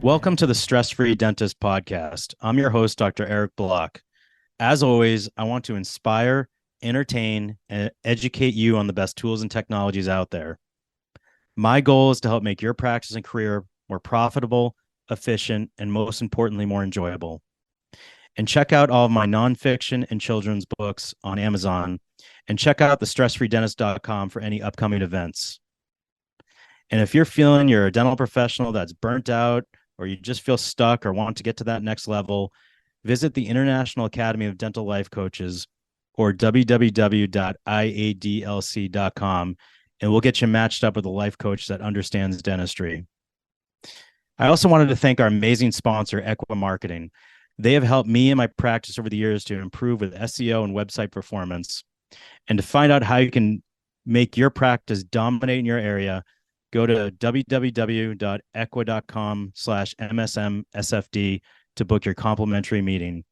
Welcome to the Stress Free Dentist Podcast. I'm your host, Dr. Eric Block. As always, I want to inspire, entertain, and educate you on the best tools and technologies out there. My goal is to help make your practice and career more profitable, efficient, and most importantly, more enjoyable. And check out all of my nonfiction and children's books on Amazon, and check out the stressfreedentist.com for any upcoming events. And if you're feeling you're a dental professional that's burnt out, or you just feel stuck or want to get to that next level, visit the International Academy of Dental Life Coaches, or www.iadlc.com, and we'll get you matched up with a life coach that understands dentistry. I also wanted to thank our amazing sponsor, Equa Marketing. They have helped me and my practice over the years to improve with SEO and website performance. And to find out how you can make your practice dominate in your area, go to www.equa.com/MSMSFD to book your complimentary meeting.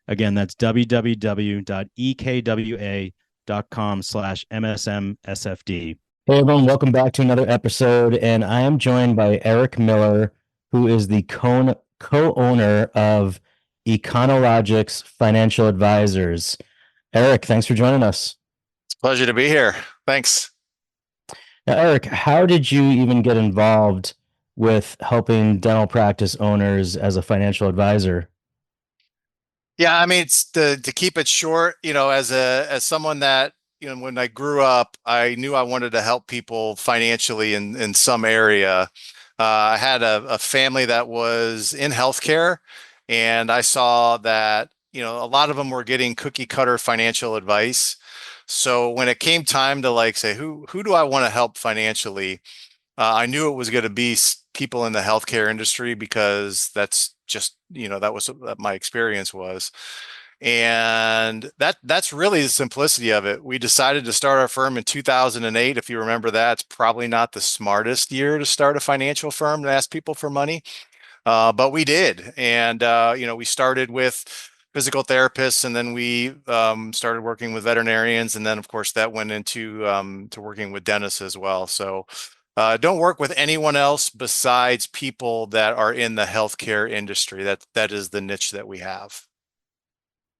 Again, that's www.ekwa.com/MSMSFD. Hey everyone, welcome back to another episode, and I am joined by Eric Miller, who is the co-owner of Econologics Financial Advisors. Eric, thanks for joining us. It's a pleasure to be here. Thanks. Now, Eric, how did you even get involved with helping dental practice owners as a financial advisor? Yeah, I mean, it's to keep it short, as someone that, when I grew up, I knew I wanted to help people financially in some area. I had a family that was in healthcare, and I saw that, a lot of them were getting cookie cutter financial advice. So when it came time to say, who do I want to help financially? I knew it was going to be people in the healthcare industry because that's just, that was what my experience was. And that's really the simplicity of it. We decided to start our firm in 2008. If you remember that, it's probably not the smartest year to start a financial firm to ask people for money. But we did. And, we started with physical therapists, and then we started working with veterinarians. And then, of course, that went into to working with dentists as well. So don't work with anyone else besides people that are in the healthcare industry. That is the niche that we have.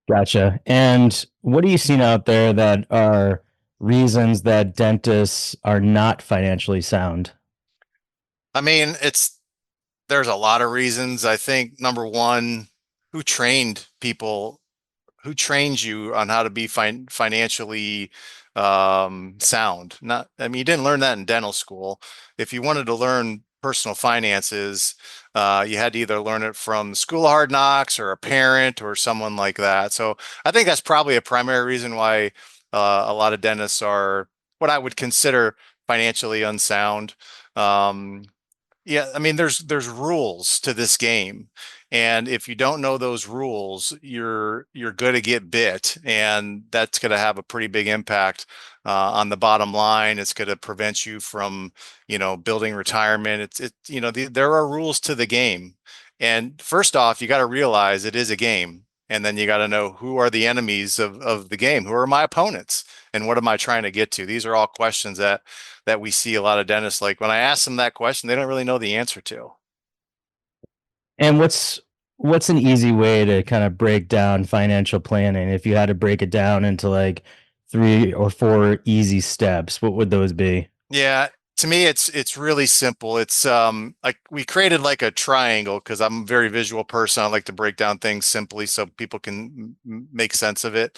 Gotcha. And what are you seeing out there that are reasons that dentists are not financially sound? I mean, there's a lot of reasons. I think number one, who trained people? Who trains you on how to be financially sound? You didn't learn that in dental school. If you wanted to learn personal finances, you had to either learn it from School of Hard Knocks or a parent or someone like that. So I think that's probably a primary reason why a lot of dentists are what I would consider financially unsound. Yeah, I mean, there's rules to this game, and if you don't know those rules, you're going to get bit, and that's going to have a pretty big impact on the bottom line. It's going to prevent you from, building retirement. There are rules to the game, and first off, you got to realize it is a game, and then you got to know who are the enemies of the game. Who are my opponents, and what am I trying to get to? These are all questions that we see a lot of dentists, like when I ask them that question, they don't really know the answer to. And what's an easy way to kind of break down financial planning? If you had to break it down into like 3 or 4 easy steps, what would those be? Yeah, to me, it's really simple. It's like we created like a triangle because I'm a very visual person. I like to break down things simply so people can make sense of it.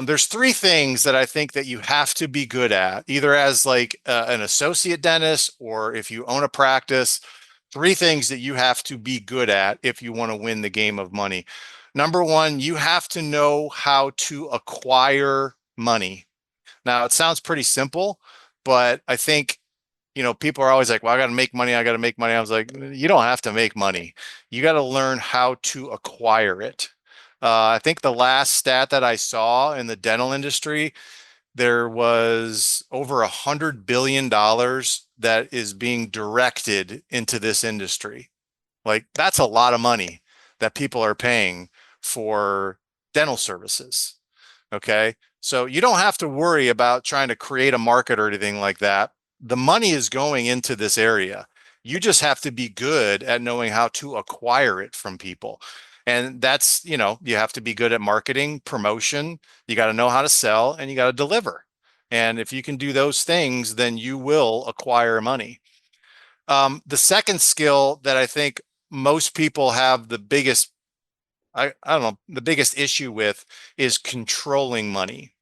There's 3 things that I think that you have to be good at, either as like an associate dentist or if you own a practice. 3 things that you have to be good at if you want to win the game of money. Number one, you have to know how to acquire money. Now, it sounds pretty simple, but I think, people are always like, well, I got to make money. I got to make money. I was like, you don't have to make money. You got to learn how to acquire it. I think the last stat that I saw in the dental industry, there was over $100 billion that is being directed into this industry. Like, that's a lot of money that people are paying for dental services. Okay. So you don't have to worry about trying to create a market or anything like that. The money is going into this area. You just have to be good at knowing how to acquire it from people. And that's, you have to be good at marketing, promotion. You got to know how to sell and you got to deliver. And if you can do those things, then you will acquire money. The second skill that I think most people have the biggest, I don't know, the biggest issue with is controlling money.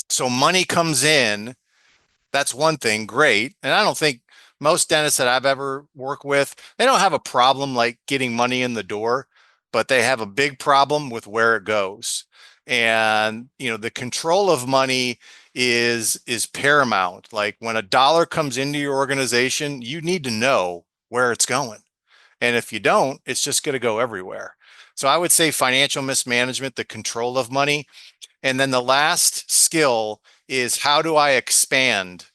So money comes in, that's one thing, great. And I don't think most dentists that I've ever worked with, they don't have a problem like getting money in the door, but they have a big problem with where it goes. And, the control of money is paramount. Like when a dollar comes into your organization, you need to know where it's going. And if you don't, it's just going to go everywhere. So I would say financial mismanagement, the control of money. And then the last skill is how do I expand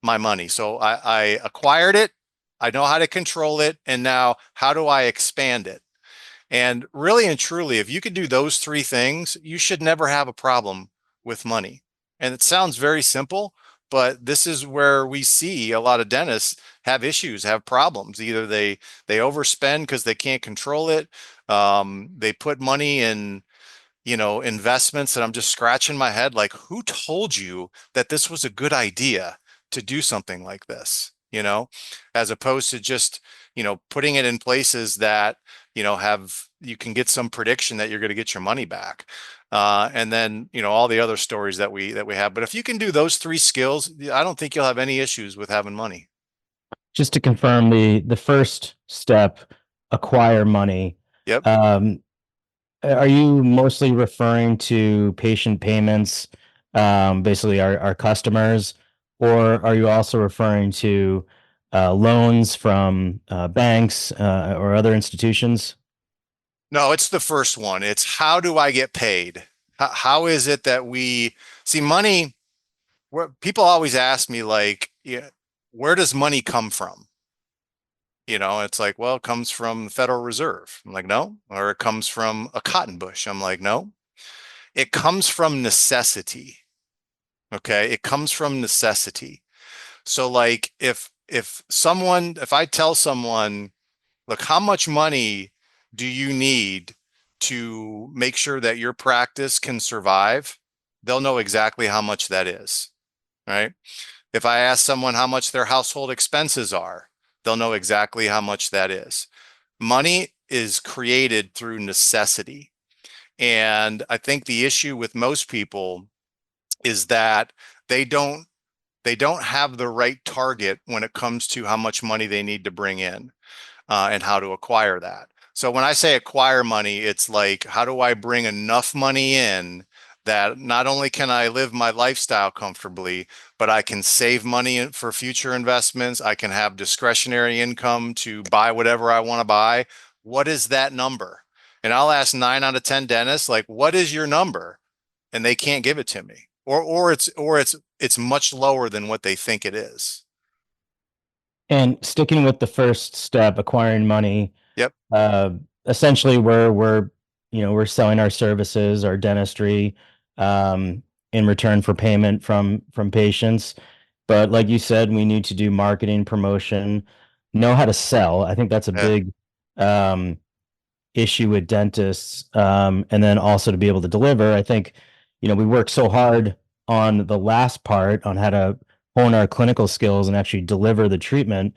my money? So I acquired it, I know how to control it, and now how do I expand it? And really and truly, if you could do those three things, you should never have a problem with money. And it sounds very simple, but this is where we see a lot of dentists have issues, have problems. Either they overspend because they can't control it. They put money in investments, and I'm just scratching my head like, who told you that this was a good idea to do something like this, as opposed to just, putting it in places that, you can get some prediction that you're going to get your money back. And then, all the other stories that we have. But if you can do those three skills, I don't think you'll have any issues with having money. Just to confirm, the first step, acquire money. Yep. Um, Are you mostly referring to patient payments, basically our customers, or are you also referring to loans from banks or other institutions? No, it's the first one. It's how do I get paid? How is it that we see money? Where people always ask me, like, yeah, where does money come from? It's like, well, it comes from the Federal Reserve. I'm like, no. Or it comes from a cotton bush. I'm like, no. It comes from necessity. Okay. It comes from necessity. So like if I tell someone, look, how much money do you need to make sure that your practice can survive? They'll know exactly how much that is, right? If I ask someone how much their household expenses are, they'll know exactly how much that is. Money is created through necessity. And I think the issue with most people is that they don't they don't have the right target when it comes to how much money they need to bring in, and how to acquire that. So when I say acquire money, it's like, how do I bring enough money in that not only can I live my lifestyle comfortably, but I can save money for future investments. I can have discretionary income to buy whatever I want to buy. What is that number? And I'll ask 9 out of 10 dentists, like, what is your number? And they can't give it to me. Or it's much lower than what they think it is. And sticking with the first step, acquiring money, Yep. uh, essentially we're selling our services, our dentistry, um, in return for payment from patients. But like you said, we need to do marketing, promotion, know how to sell. I think that's a Yeah. big um, issue with dentists, and then also to be able to deliver. I think, we work so hard on the last part on how to hone our clinical skills and actually deliver the treatment,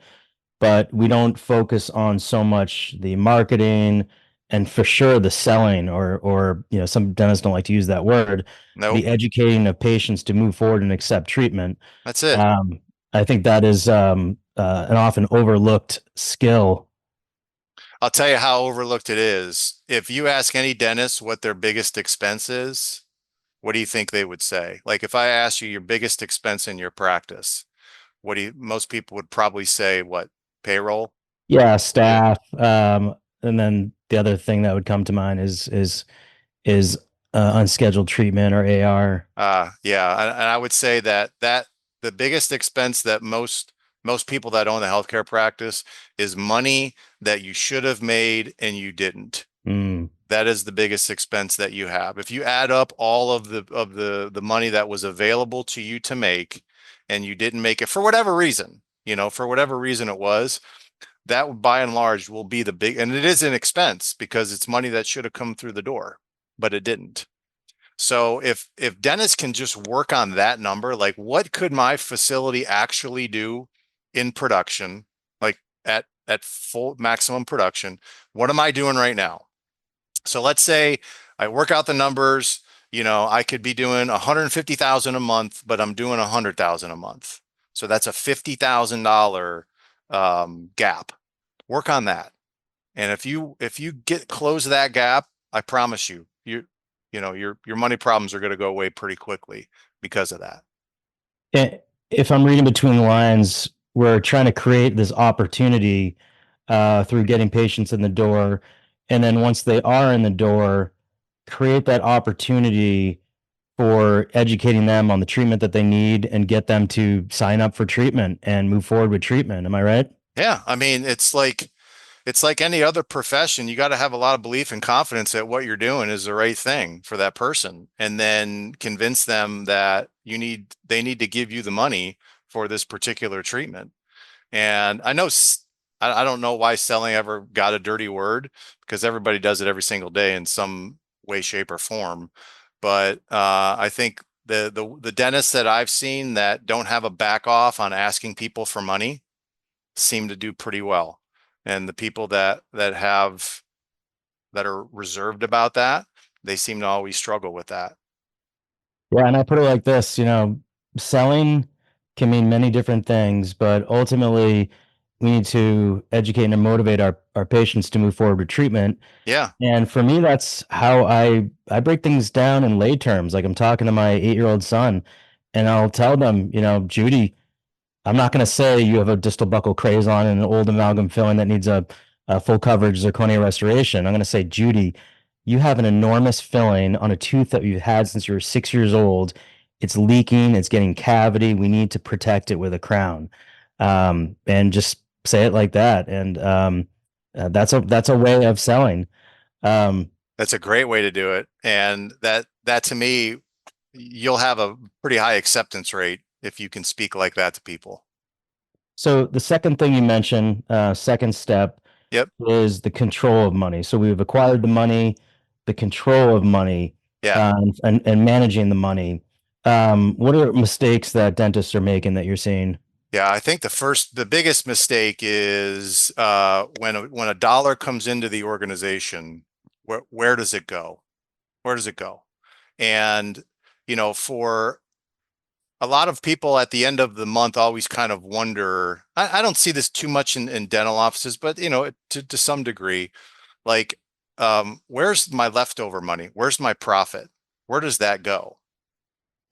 but we don't focus on so much the marketing and for sure the selling, or some dentists don't like to use that word, Nope. the educating of patients to move forward and accept treatment. That's it. um, I think that is an often overlooked skill. I'll tell you how overlooked it is. If you ask any dentist what their biggest expense is, what do you think they would say? Like if I asked you your biggest expense in your practice, most people would probably say what? Payroll? Yeah, Yeah. staff, and then the other thing that would come to mind is unscheduled treatment or AR. Yeah. And I would say that the biggest expense that most people that own a healthcare practice is money that you should have made and you didn't. Mm. That is the biggest expense that you have. If you add up all of the money that was available to you to make and you didn't make it for whatever reason, for whatever reason it was, that by and large will be the big, and it is an expense because it's money that should have come through the door, but it didn't. So if Dennis can just work on that number, like what could my facility actually do in production, like at full maximum production? What am I doing right now? So let's say I work out the numbers, I could be doing 150,000 a month, but I'm doing 100,000 a month. So that's a $50,000 gap. Work on that. And if you close that gap, I promise your money problems are going to go away pretty quickly because of that. If I'm reading between the lines, we're trying to create this opportunity through getting patients in the door. And then once they are in the door, create that opportunity for educating them on the treatment that they need and get them to sign up for treatment and move forward with treatment. Am I right? Yeah, I mean, it's like any other profession. You got to have a lot of belief and confidence that what you're doing is the right thing for that person, and then convince them that they need to give you the money for this particular treatment. And I don't know why selling ever got a dirty word, because everybody does it every single day in some way, shape, or form. But I think the dentists that I've seen that don't have a back off on asking people for money seem to do pretty well. And the people that are reserved about that, they seem to always struggle with that. Yeah, and I put it like this, selling can mean many different things, but ultimately we need to educate and motivate our patients to move forward with treatment. Yeah. And for me, that's how I break things down in lay terms. Like I'm talking to my 8-year-old son, and I'll tell them, Judy, I'm not going to say you have a distal buccal crason and an old amalgam filling that needs a full coverage zirconia restoration. I'm going to say, Judy, you have an enormous filling on a tooth that you've had since you were 6 years old. It's leaking. It's getting cavity. We need to protect it with a crown, and just say it like that. And that's a way of selling. Um, That's a great way to do it. And that to me, you'll have a pretty high acceptance rate if you can speak like that to people. So the second thing you mentioned, second step, Yep. is the control of money. So we've acquired the money, the control of money, Yeah. and managing the money. What are mistakes that dentists are making that you're seeing? Yeah, I think the biggest mistake is when a dollar comes into the organization, where does it go? Where does it go? And for a lot of people at the end of the month always kind of wonder. I don't see this too much in dental offices, but to some degree, like, where's my leftover money? Where's my profit? Where does that go?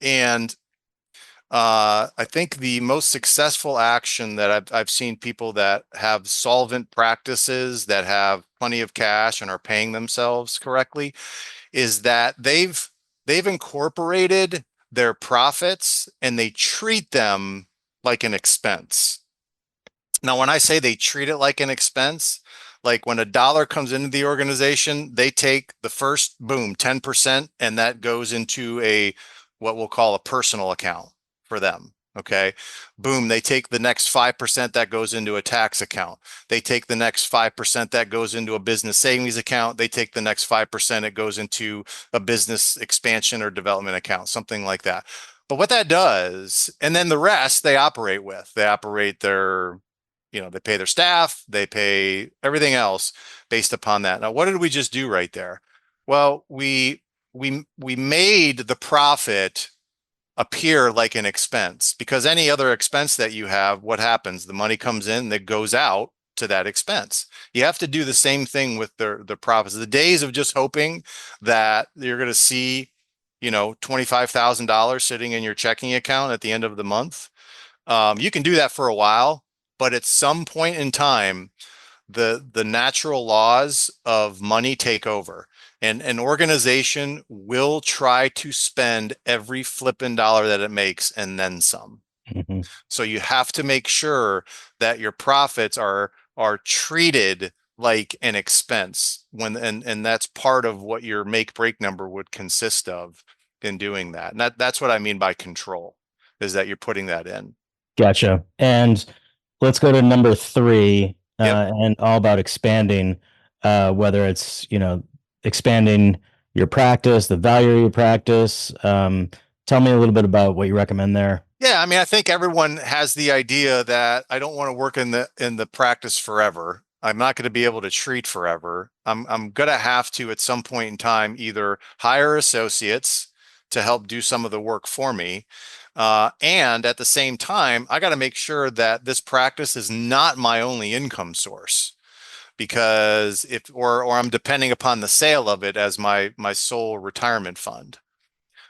And I think the most successful action that I've seen people that have solvent practices that have plenty of cash and are paying themselves correctly is that they've incorporated their profits and they treat them like an expense. Now, when I say they treat it like an expense, like when a dollar comes into the organization, they take the first, boom, 10%, and that goes into what we'll call a personal account for them. Okay. Boom, they take the next 5% that goes into a tax account. They take the next 5% that goes into a business savings account. They take the next 5%, it goes into a business expansion or development account, something like that. But what that does, and then the rest they operate with, they operate they pay their staff, they pay everything else based upon that. Now, what did we just do right there? Well, we made the profit appear like an expense, because any other expense that you have, what happens? The money comes in that goes out to that expense. You have to do the same thing with the profits. The days of just hoping that you're going to see, $25,000 sitting in your checking account at the end of the month. You can do that for a while, but at some point in time, the natural laws of money take over, and an organization will try to spend every flippin' dollar that it makes and then some. Mhm. So you have to make sure that your profits are treated like an expense, and that's part of what your make break number would consist of in doing that. And that's what I mean by control, is that you're putting that in. Gotcha. And let's go to number three, Yep. and all about expanding, whether it's, expanding your practice, the value of your practice. Tell me a little bit about what you recommend there. Yeah, I mean, I think everyone has the idea that I don't want to work in the practice forever. I'm not going to be able to treat forever. I'm going to have to at some point in time either hire associates to help do some of the work for me, and at the same time, I got to make sure that this practice is not my only income source because if or I'm depending upon the sale of it as my sole retirement fund.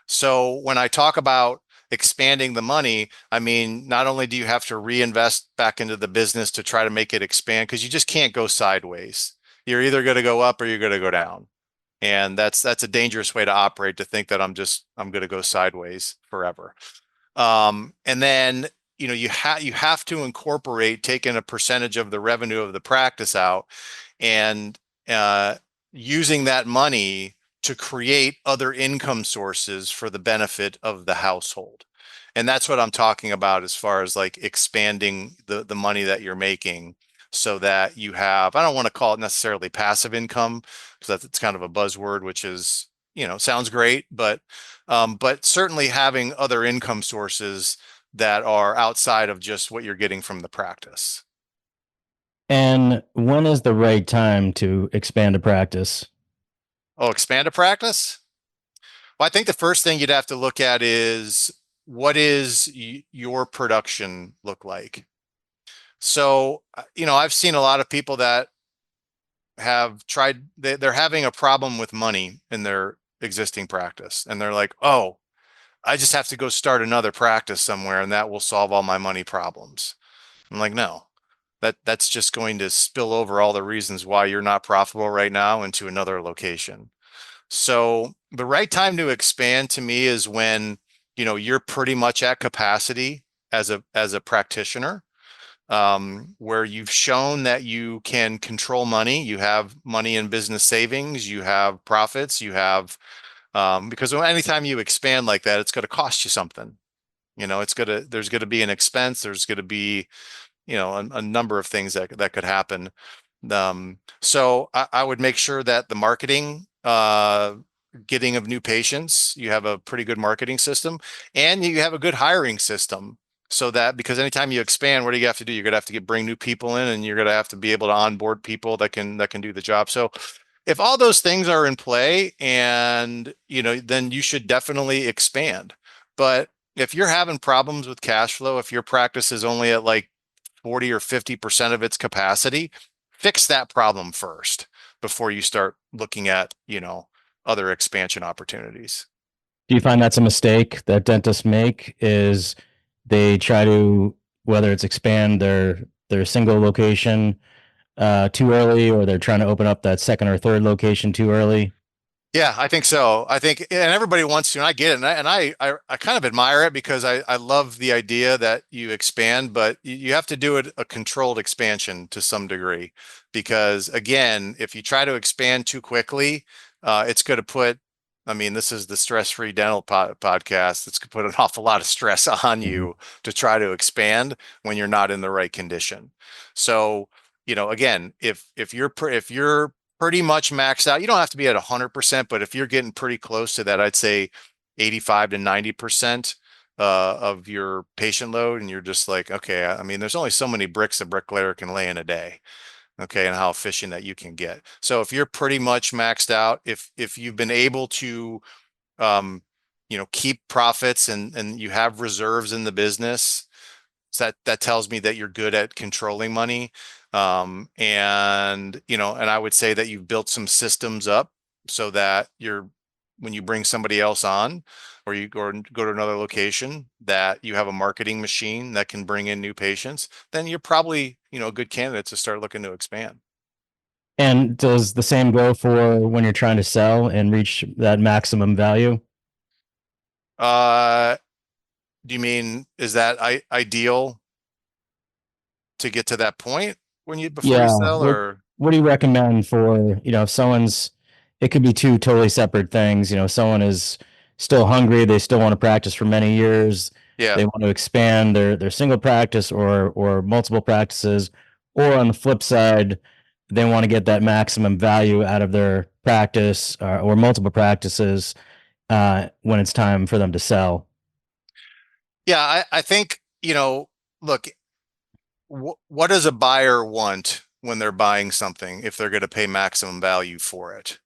So when I talk about expanding the money, I mean, not only do you have to reinvest back into the business to try to make it expand, because you just can't go sideways. You're either going to go up or you're going to go down. And that's a dangerous way to operate, to think that I'm going to go sideways forever. And then, you have to incorporate taking a percentage of the revenue of the practice out and uh, using that money to create other income sources for the benefit of the household. And that's what I'm talking about as far as like expanding the money that you're making so that you have, I don't want to call it necessarily passive income because that's kind of a buzzword, which is, sounds great, but certainly having other income sources that are outside of just what you're getting from the practice. And when is the right time to expand a practice? Oh, expand a practice? Well, I think the first thing you'd have to look at is what is your production look like? So, I've seen a lot of people that have tried, they're having a problem with money in their existing practice. And they're like, oh, I just have to go start another practice somewhere and that will solve all my money problems. I'm like, no, that's just going to spill over all the reasons why you're not profitable right now into another location. So the right time to expand to me is when, you're pretty much at capacity as a practitioner, where you've shown that you can control money, you have money in business savings, you have profits, you have because anytime you expand like that, it's going to cost you something. There's going to be an expense, there's going to be, a number of things that could happen. So I would make sure that the marketing, getting of new patients, you have a pretty good marketing system and you have a good hiring system. So that because anytime you expand, what do you have to do? You're gonna have to bring new people in, and you're gonna have to be able to onboard people that can do the job. So if all those things are in play, and then you should definitely expand. But if you're having problems with cash flow, if your practice is only at like 40 or 50% of its capacity, fix that problem first before you start looking at, other expansion opportunities. Do you find that's a mistake that dentists make? Is they try to, whether it's expand their single location too early, or they're trying to open up that second or third location too early? Yeah, I think so. I think, and everybody wants to, and I get it. And I kind of admire it because I love the idea that you expand, but you have to do it a controlled expansion to some degree. Because again, if you try to expand too quickly, it's going to put, I mean, this is the stress-free dental podcast. It's going to put an awful lot of stress on Mhm. you to try to expand when you're not in the right condition. So, again, if you're pretty much maxed out. You don't have to be at 100%, but if you're getting pretty close to that, I'd say 85 to 90% of your patient load, and you're just like, okay, I mean, there's only so many bricks a bricklayer can lay in a day, okay, and how efficient that you can get. So if you're pretty much maxed out, if you've been able to, um, keep profits and you have reserves in the business, so that tells me that you're good at controlling money. And I would say that you've built some systems up so that when you bring somebody else on or you go to another location, that you have a marketing machine that can bring in new patients, then you're probably, a good candidate to start looking to expand. And does the same go for when you're trying to sell and reach that maximum value? Uh, do you mean, is that ideal to get to that point before you Yeah. sell, What or? What do you recommend for, if someone's, it could be two totally separate things. Someone is still hungry, they still want to practice for many years. Yeah. They want to expand their single practice or multiple practices, or on the flip side, they want to get that maximum value out of their practice or multiple practices when it's time for them to sell. Yeah. I think, look, what does a buyer want when they're buying something if they're going to pay maximum value for it?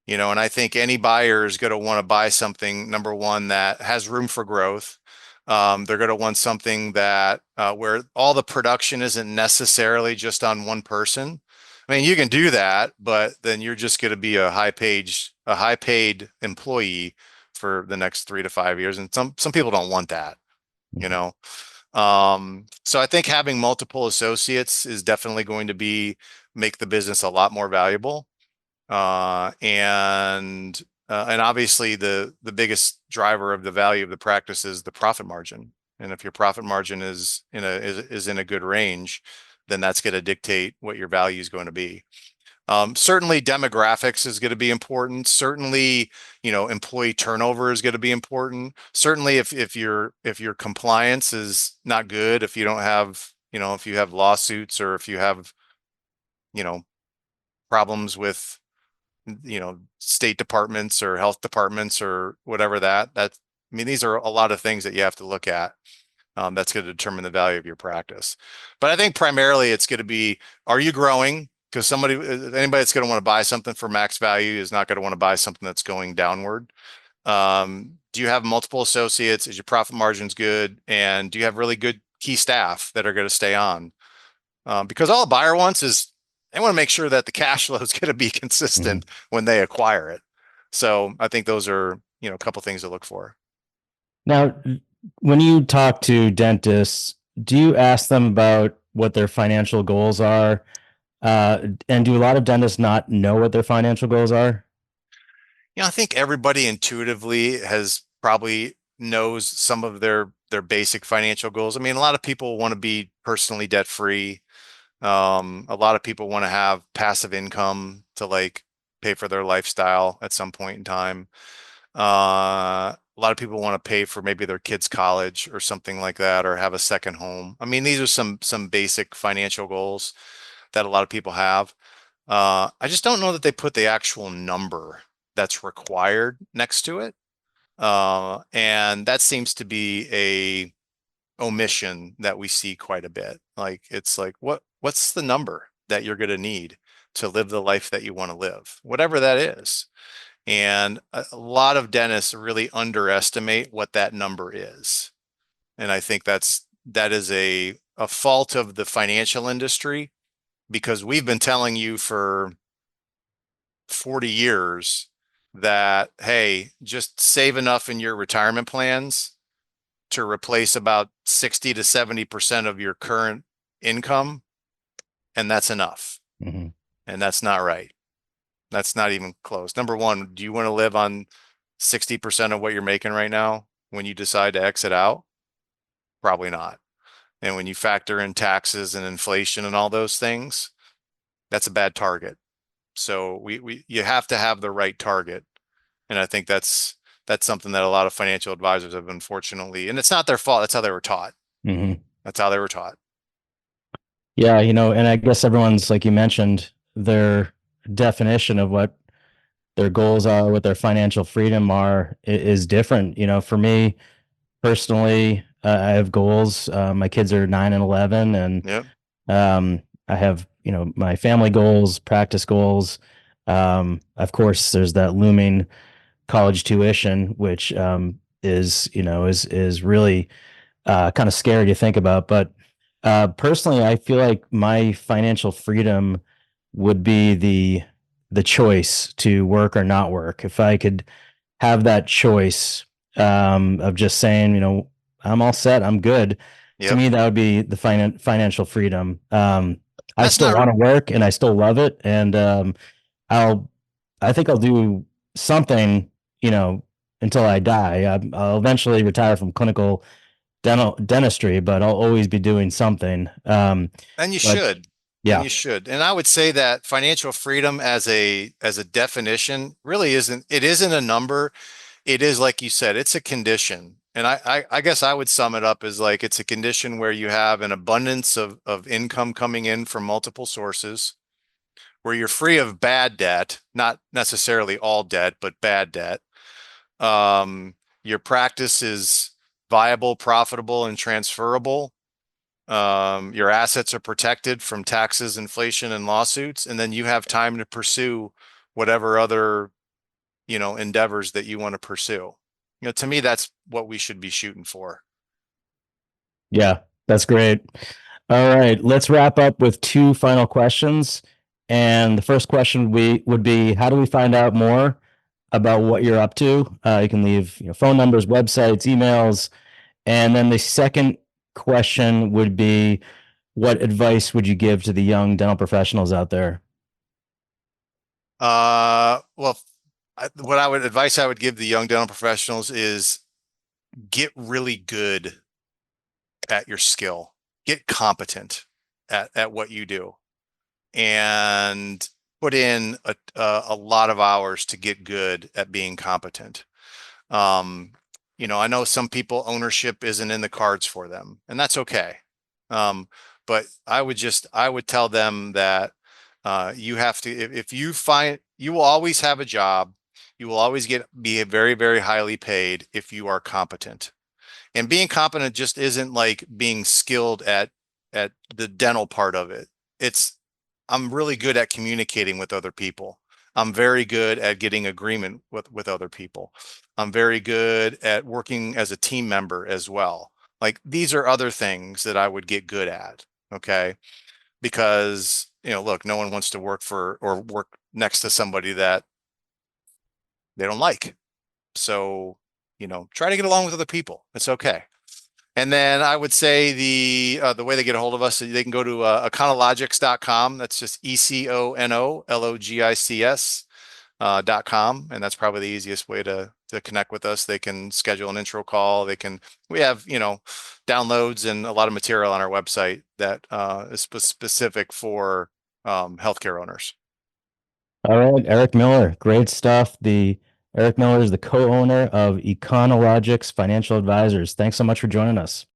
And I think any buyer is going to want to buy something, number one, that has room for growth. They're going to want something that where all the production isn't necessarily just on one person. I mean, you can do that, but then you're just going to be a high paid employee for the next 3 to 5 years. And some people don't want that, you Mhm. know. So I think having multiple associates is definitely going to make the business a lot more valuable. And obviously the biggest driver of the value of the practice is the profit margin. And if your profit margin is in a good range, then that's going to dictate what your value is going to be. Certainly demographics is going to be important. Certainly, employee turnover is going to be important. Certainly if your compliance is not good, if you don't have, if you have lawsuits or if you have, you know, problems with, state departments or health departments or whatever I mean, these are a lot of things that you have to look at. That's going to determine the value of your practice. But I think primarily it's going to be, are you growing? Because anybody that's going to want to buy something for max value is not going to want to buy something that's going downward. Do you have multiple associates? Is your profit margins good? And do you have really good key staff that are going to stay on? Because all a buyer wants is they want to make sure that the cash flow is going to be Mhm. consistent when they acquire it. So I think those are, a couple things to look for. Now, when you talk to dentists, do you ask them about what their financial goals are? And do a lot of dentists not know what their financial goals are? I think everybody intuitively has probably knows some of their basic financial goals. I mean, a lot of people want to be personally debt free. A lot of people want to have passive income to like pay for their lifestyle at some point in time. A lot of people want to pay for maybe their kids' college or something like that, or have a second home. I mean, these are some basic financial goals that a lot of people have. I just don't know that they put the actual number that's required next to it. And that seems to be a omission that we see quite a bit. Like it's like what's the number that you're going to need to live the life that you want to live, whatever that is. And a lot of dentists really underestimate what that number is. And I think that is a fault of the financial industry because we've been telling you for 40 years that, hey, just save enough in your retirement plans to replace about 60 to 70% of your current income, and that's enough. Mm-hmm. And that's not right. That's not even close. Number one, do you want to live on 60% of what you're making right now when you decide to exit out? Probably not. And when you factor in taxes and inflation and all those things, that's a bad target. So you have to have the right target. And I think that's something that a lot of financial advisors have unfortunately, and it's not their fault. That's how they were taught. Mm-hmm. That's how they were taught. Yeah, and I guess everyone's, like you mentioned, their definition of what their goals are, what their financial freedom are, is different. For me personally, I have goals. My kids are 9 and 11, and Yep. I have, my family goals, practice goals. Of course, there's that looming college tuition, which is really kind of scary to think about. But personally, I feel like my financial freedom would be the choice to work or not work. If I could have that choice of just saying, I'm all set, I'm good. To Yep. me, that would be the financial freedom. I That's still not, want to work and I still love it, and I'll, I think I'll do something, you know, until I die. I'll eventually retire from clinical dentistry, but I'll always be doing something. and you But should, and yeah. you should. And I would say that financial freedom as a definition really isn't, it isn't a number. It is, like you said, it's a condition. And I guess I would sum it up as like it's a condition where you have an abundance of income coming in from multiple sources, where you're free of bad debt, not necessarily all debt, but bad debt. Your practice is viable, profitable, and transferable. Your assets are protected from taxes, inflation, and lawsuits, and then you have time to pursue whatever other, endeavors that you want to pursue. To me, that's what we should be shooting for. Yeah, that's great. All right, let's wrap up with two final questions. And the first question would be, how do we find out more about what you're up to? You can leave phone numbers, websites, emails. And then the second question would be, what advice would you give to the young dental professionals out there? Well, what advice I would give the young dental professionals is get really good at your skill, get competent at what you do, and put in a lot of hours to get good at being competent. Um, I know some people ownership isn't in the cards for them, and that's okay. But I would tell them that you have to, if you find, you will always have a job, you will always be very, very highly paid if you are competent. And being competent just isn't like being skilled at the dental part of it. It's I'm really good at communicating with other people. I'm very good at getting agreement with other people. I'm very good at working as a team member as well. Like these are other things that I would get good at. Okay. Because, look, no one wants to work for or work next to somebody that they don't like. So, try to get along with other people. It's okay. And then I would say the way they get a hold of us, they can go to econologics.com. That's just econologics.com. And that's probably the easiest way to connect with us. They can schedule an intro call. We have, downloads and a lot of material on our website that is specific for healthcare owners. All right, Eric Miller, great stuff. Eric Miller is the co-owner of Econologics Financial Advisors. Thanks so much for joining us.